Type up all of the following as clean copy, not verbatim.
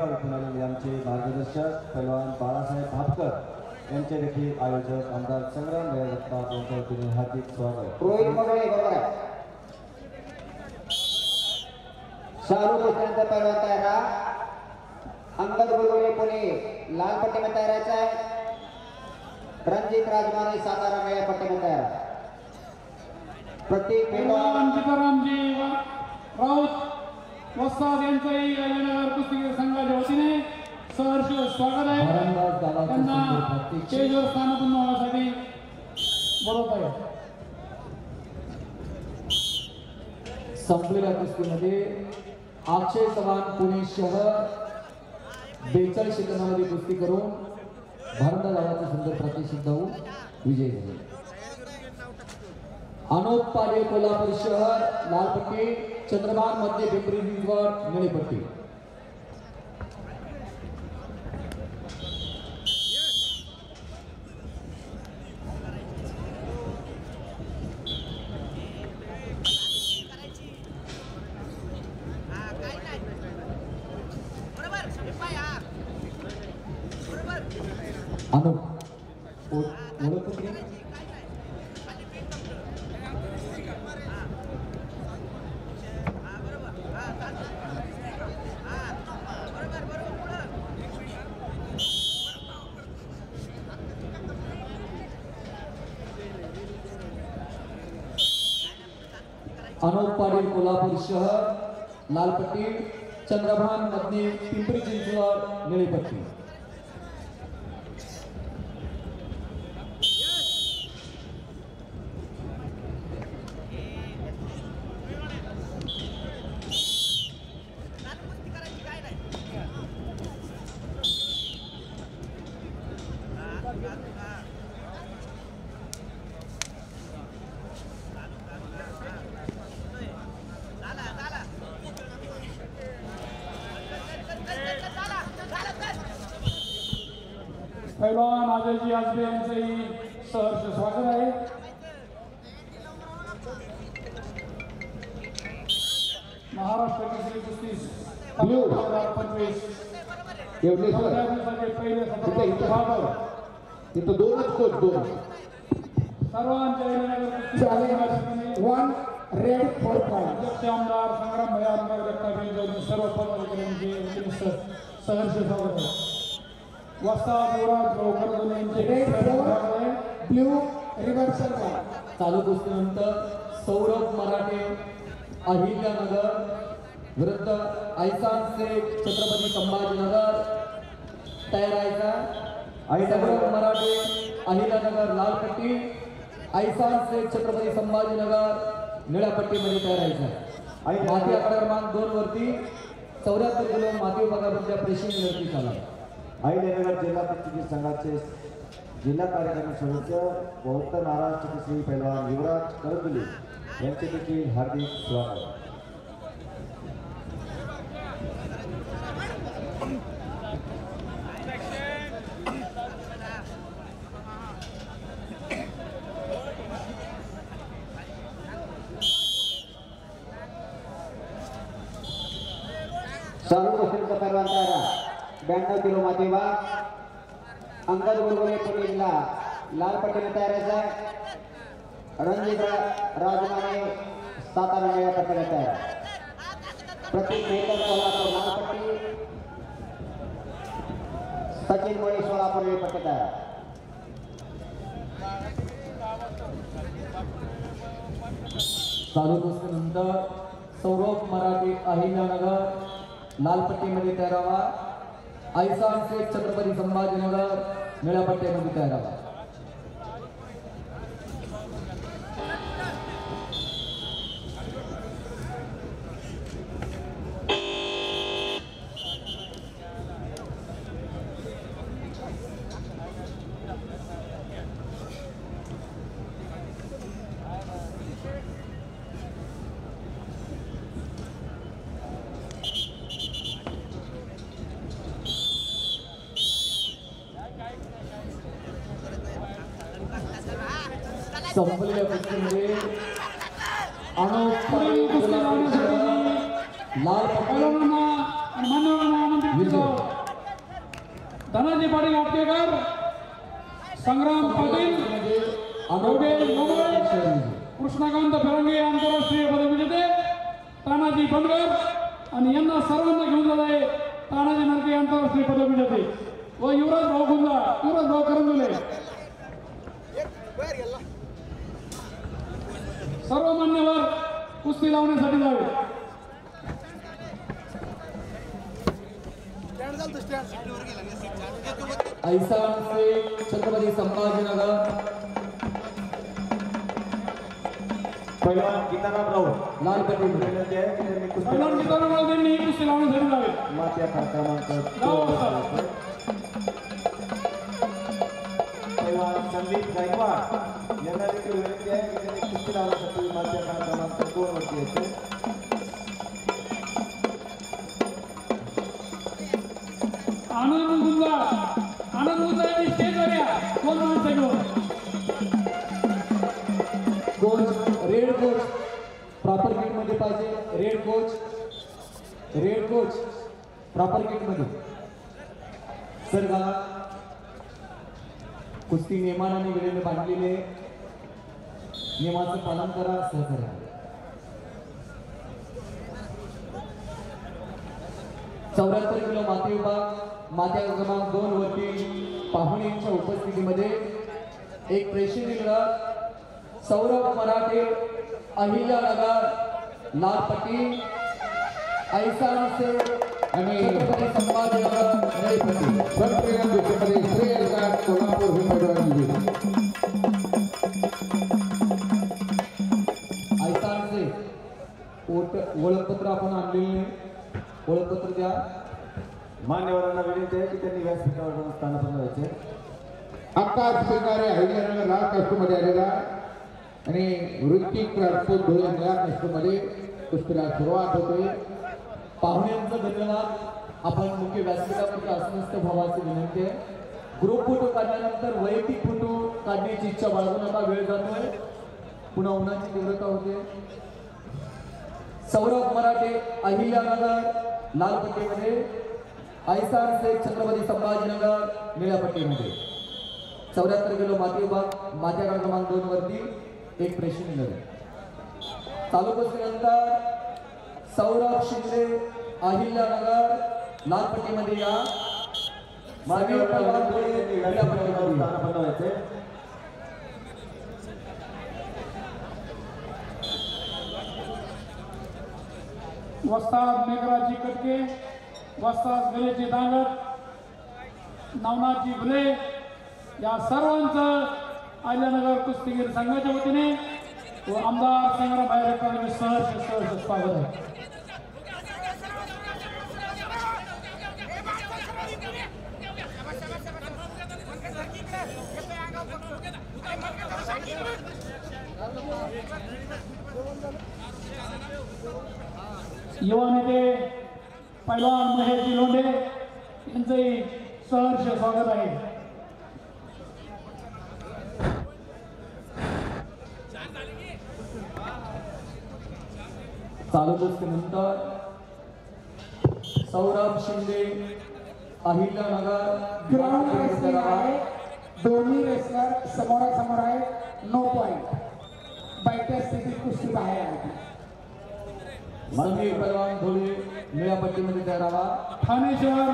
बेळगाव येथून आलेले आमचे मार्गदर्शक पैलवान बाळासाहेब भापकर यांचे देखील आयोजक आमदार संग्राम जगताप यांच्या वतीने हार्दिक स्वागत. रोहित मोगळे बरोबर आहे. शाहरुख कुस्त्यांचा पैलवान तयार. अंगद गुलगुले पुणे लाल पट्टी में तैयार है. रंजीत राजमानी सातारा में पट्टी में तैयार. प्रतीक रामजी राऊत वस्ताद यांचंही अहिल्यानगर कुस्ती संघाच्या वतीने सहर्ष स्वागत आहे. त्यांना स्टेजवर स्थानापन्न होण्यासाठी बोलवत आहे. संपलेल्या कुस्तीमध्ये अक्षय चव्हाण पुणे शहर 42 सेकंदामध्ये कुस्ती करून भारंदा गावाचे सुंदर प्रतिष्ठित होऊन विजयी झाले. अनोप पाडे कोल्हापूर शहर लाल पट्टी, चंद्रभान मध्ये पिंपरी चिंचवड निळी पट्टी. अनोप अनोप पाटील कोल्हापूर शहर लाल पट्टी, चंद्रभान मध्ये पिंपरी चिंचवड निळी पट्टी. पैलवान अजयजी आजबे यांचंही सहर्ष स्वागत आहे. महाराष्ट्र केसरी कुस्ती 2025 पहिले तिथं दोनच कोच दोन सर्वांच्या वन रेड 4 पॉइंट अध्यक्ष आमदार संग्राम जगताप यांच्या सर्व पदाधिकाऱ्यांचे सहर्ष स्वागत आहे. वस्ताद युवराज गावकर यांचे ब्ल्यू रिव्हर्सल चालू कुस्तीनंतर सौरभ मराठे अहिल्यानगर विरुद्ध ऐसान शेख छत्रपती संभाजीनगर तयार आहे. सौरभ मराठे अहिल्यानगर लाल पट्टी, ऐसान शेख छत्रपती संभाजीनगर निळ्या पट्टीमध्ये तयार आहे. माती आकडा क्रमांक 2 वरती 74 किलो माती विभागाच्या प्रेक्षणीय लढती चालू आहे. अहिल्यानगर जिल्हा कुस्ती संघाचे जिल्हा कार्यक्रम सदस्य व उत्तर महाराष्ट्र केसरी पैलवान युवराज करगुले यांचे देखील हार्दिक स्वागत. शाहरुख कुस्तीचा पैलवान तयार. 92 किलो माती विभाग. अंगद गुलगुले पुणे लाल पट्टी में तैयार है. रंजीत राजमानी सातारा में पट्टी में तैयार. प्रतीक मेहतर कोल्हापुर लाल पट्टी, सचिन मोळे सोलापुर में पट्टी तैयार. चालू कुस्तीनंतर सौरभ मराठे अहिल्यानगर लाल पट्टीमध्ये तयार व्हा. ऐसान शेख छत्रपती संभाजीनगर निळ्या पट्टीमध्ये तयार व्हा. संपलेल्या कुस्तीमध्ये अनोप पाटील लाल पट्टी विजय. धनाजी पाटील आटकेकर, संग्राम पाटील, योगेश मोगळे, कृष्णकांत फिरंगे आंतरराष्ट्रीय पदक विजेते, तानाजी बनगर आणि यांना सर्वांना घेऊन जात आहे तानाजी नरके आंतरराष्ट्रीय पदक विजेते व युवराज भाऊ गुंजा, युवराज भाऊ करंजुले. सर्व मान्यवर कुस्ती लावण्यासाठी जावे. ऐसान शेख छत्रपती संभाजीनगर. पहिलवान गीताराम राऊत लाल पट्टी विनंती आहे की त्यांनी कुस्ती पहिलवान गीताराम यांनी कुस्ती लावण्यासाठी जावे. मात्या क्रमांक जाऊ 2 सर. वर. पहिलवान संदीप गायकवाड यांना देखील विनंती आहे की त्यांनी कुस्ती लावण्यासाठी मात्या क्रमांक 2 वरती यायचे. आनंद गुंजा यांनी स्टेजवर या. दोन माणसं घेऊन. Coach red coach proper kit मध्ये पाहिजे. रेड कोच प्रॉपर किट मध्ये. सर का कुस्ती नियमाने वेळेने बांधलेले नियमाचं पालन करा. सहकार्य. चौऱ्याहत्तर किलो माती विभाग मात्या क्रमांक 2 वरती पाहुण्यांच्या उपस्थितीमध्ये एक प्रेक्षणीय लढत सौरभ मराठे अहिल्यानगर लाल पट्टी, ऐसान शेख आणि छत्रपती संभाजीनगर निळी पट्टी. प्रक्रिया दुसरीमध्ये श्रेयसगार कोल्हापूर हे मैदान दिले. ऐसान शेख ओळखपत्र आपण आणलेले नाही. ओळखपत्र द्या. मान्यवरांना विनंती आहे की त्यांनी व्यासपीठावर जाऊन स्थानापन्न व्हायचे. आकाश स्वीकारे अहिल्यानगर लाल कष्टमध्ये आलेला आणि ऋतिक राजपूत धुळे निळ्या कष्टमध्ये कुस्तीला सुरुवात होते. पाहुण्यांचं धन्यवाद. आपण मुख्य व्यासपीठावरती अस्वस्थ भावाची विनंती आहे. ग्रुप फोटो काढल्यानंतर वैयक्तिक फोटो काढण्याची इच्छा बाळगू नका. वेळ जातोय. पुन्हा उन्हाची तीव्रता होते. सौरभ मराठे अहिल्यानगर लाल पट्टीमध्ये, ऐसान शेख छत्रपती संभाजीनगर निळ्या पट्टीमध्ये. 74 किलो माती विभाग मात्या क्रमांक 2 वरती एक प्रेक्षणीय लढत चालू कुस्तीनंतर सौरभ शिंदे अहिल्यानगर लाल पट्टीमध्ये या. मान्यवरांना विनंती आहे की निळ्या व्यासपीठावर जाऊन पट्टीमध्ये. स्थानापन्न व्हायचे. वस्ताद मेघराजी कटके, वस्ताद गणेशजी दांगट, नवनाथजी भुले या सर्वांचं अहिल्यानगर कुस्तीगीर संघाच्या वतीने व आमदार संग्रामभाई रेड्डी सहर्ष स्वागत आहे. युवा नेते पैलवान महेशजी लोंढे यांचंही सहर्ष स्वागत आहे. चालू कुस्तीनंतर सौरभ शिंदे अहिल्यानगर ग्राउंड रेसलिंग आहे. दोन्ही रेसलर समोरासमोर आहे. No point. बैठ्या स्थितीत कुस्ती बाहेर आहे. समीर पहलवान धुळे निळ्या पट्टीमध्ये तयार राहा. ठाणे शहर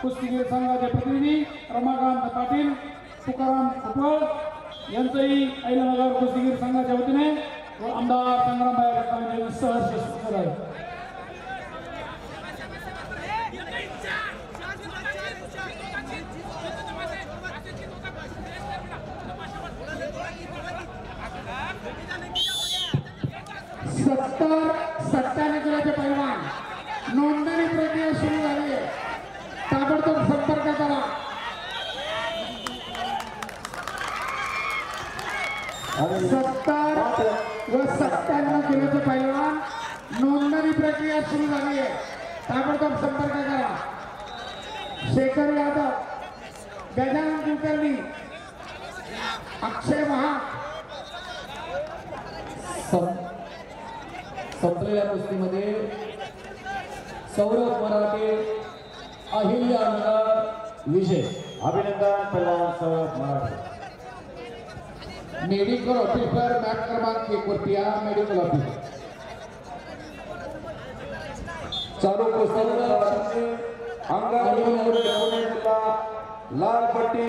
कुस्तीगीर संघाचे प्रतिनिधी रमाकांत पाटील, तुकाराम कुटवळ यांचंही अहिल्यानगर कुस्तीगीर संघाच्या वतीने व आमदार संग्रामभाई रेड्डी यांचे सहर्ष स्वागत आहे. सत्तावन्न किलोचे पैलवान नोंदणी प्रक्रिया सुरू झाली आहे. ताबडतोब संपर्क करा. आणि 70 व 57 किलोचे पैलवान नोंदणी प्रक्रिया सुरू झाली आहे. ताबडतोब संपर्क करा. शेखर यादव, गजानन कुलकर्णी, अक्षय महा संपलेल्या कुस्तीमध्ये सौरभ मराठे अहिल्यानगर विजय. अभिनंदन पैलवान सौरभ मराठे. मेडिकल ऑफिसर मॅच क्रमांक 1 वरती या. मेडिकल ऑफिसर चालू कुस्ती लाल पट्टी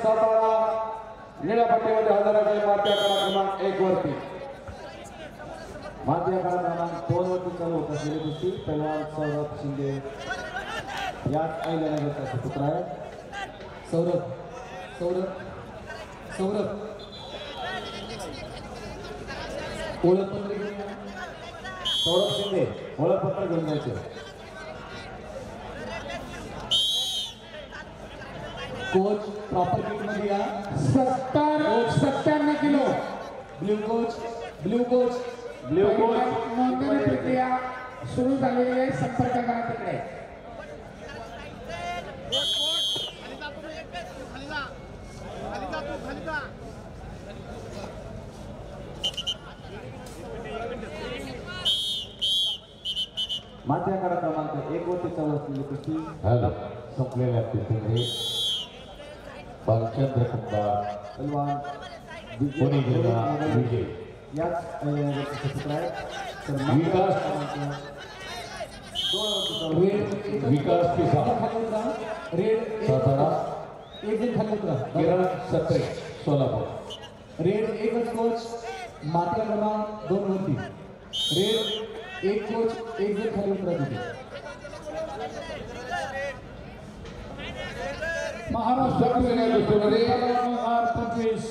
सातारा, निळ्या पट्टीमध्ये हजाराचे मात्या क्रमांक 1 वरती. माध्य क्रमांक 2 वरती चालू होत असलेली कुस्ती पैलवान सौरभ शिंदे याच अहिल्यानगरचा सुपुत्र आहे. सौरभ सौरभ सौरभ ओळखपत्र घेऊन या. सौरभ शिंदे ओळखपत्र घेऊन जायचे. कोच प्रॉपर किट मध्ये या. 97 kilo. Blue coach blue coach blue coach नोंदणी प्रक्रिया सुरू झालेली आहे. संपर्क करा तिकडे. माध्य क्रमांक 1 वरती चालू असलेली कुस्ती संपलेल्या कुस्तीमध्ये बालचंद्र कुंभार पैलवान पुणे जिल्हा विजय. याच अहिल्यानगरचा सुपुत्र आहे. तर विकास रेड विकास पिसा खाली उतरा. रेड सातारा, एक जण खाली उतरा. किरण सत्रे सोलापूर. रेड एकच कोच मात्रा क्रमांक 2 वरती. रेड एक कोच एक जण खाली उतरा तिथे. महाराष्ट्र संपलेल्या कुस्तीमध्ये 2025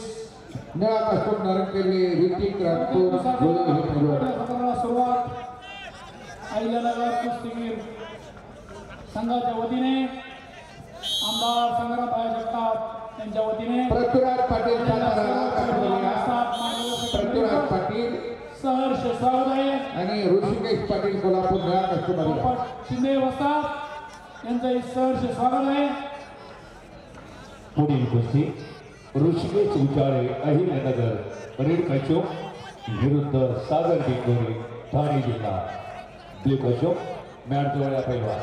निळा कास्टूम धारण केलेले ऋतिक राजपूत गोळे हे पैलवान. सुरुवात अहिल्यानगर कुस्तीगीर संघाच्या वतीने आमदार संग्रामभाई जगताप यांच्या वतीने पृथ्वीराज पाटील सातारा, पृथ्वीराज पाटील सहर्ष स्वागत आहे. आणि ऋषिकेश पाटील कोल्हापूर निळा कास्टूम मध्ये. पोपट शिंदे वस्ताद यांचंही सहर्ष स्वागत आहे. पुढील कुस्ती ऋषिकेश उचाळे अहिल्यानगर रेड कचो विरुद्ध सागर डिंगोरी ठाणे जिल्हा. ब्ल्यू कचो मॅट जवळ पैलवान.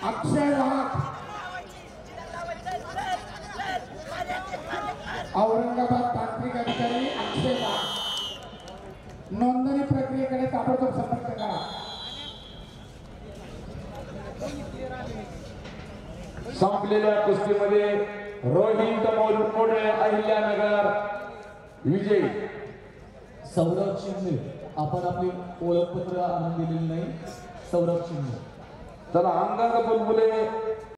अक्षय वाघ औरंगाबाद तांत्रिक अधिकारी अक्षय वाघ. नोंदणी प्रक्रियेकडे ताबडतोब संपर्क करा. संपलेल्या कुस्तीमध्ये रोहित मोरे अहिल्यानगर विजयी. सौरभ शिंदे आपण आपली ओळखपत्र आणून दिलेली नाही. सौरभ शिंदे चला अंगार बुलबुले